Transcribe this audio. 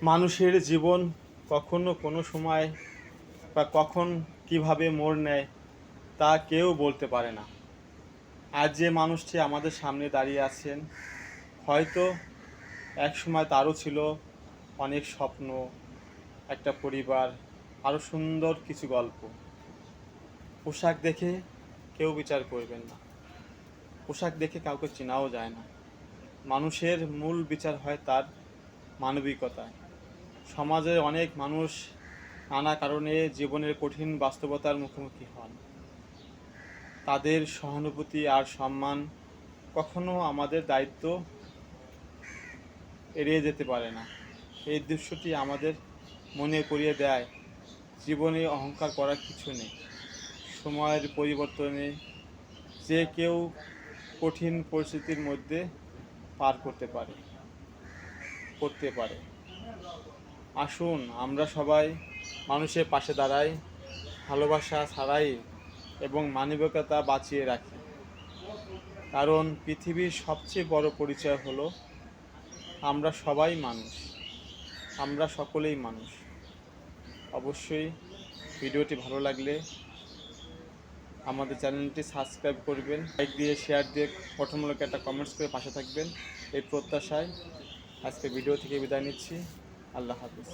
মানুষের জীবন কখনো কোনো সময় বা কখন কিভাবে মোড় নেয় তা কেউ বলতে পারে না। আজ যে মানুষটি আমাদের সামনে দাঁড়িয়ে আছেন, হয়তো একসময় তারও ছিল অনেক স্বপ্ন, একটা পরিবার, আরও সুন্দর কিছু গল্প। পোশাক দেখে কেউ বিচার করবেন না, পোশাক দেখে কাউকে চেনাও যায় না। মানুষের মূল বিচার হয় তার মানবিকতায়। সমাজে অনেক মানুষ নানা কারণে জীবনের কঠিন বাস্তবতার মুখোমুখি হন। তাদের সহানুভূতি আর সম্মান কখনো আমাদের দায়িত্ব এড়িয়ে যেতে পারে না। এই দৃশ্যটি আমাদের মনে করিয়ে দেয়, জীবনে অহংকার করার কিছু নেই। সময়ের পরিবর্তনে যে কেউ কঠিন পরিস্থিতির মধ্যে পার করতে পারে। আসুন আমরা সবাই মানুষের পাশে দাঁড়াই, ভালোবাসা ছাড়াই এবং মানবিকতা বাঁচিয়ে রাখি। কারণ পৃথিবীর সবচেয়ে বড় পরিচয় হলো আমরা সবাই মানুষ, আমরা সকলেই মানুষ। অবশ্যই ভিডিওটি ভালো লাগলে আমাদের চ্যানেলটি সাবস্ক্রাইব করবেন, লাইক দিয়ে, শেয়ার দিয়ে, গঠনমূলক একটা কমেন্টস করে পাশে থাকবেন, এই প্রত্যাশায় আজকে ভিডিও থেকে বিদায় নিচ্ছি। আল্লাহ হাফিজ।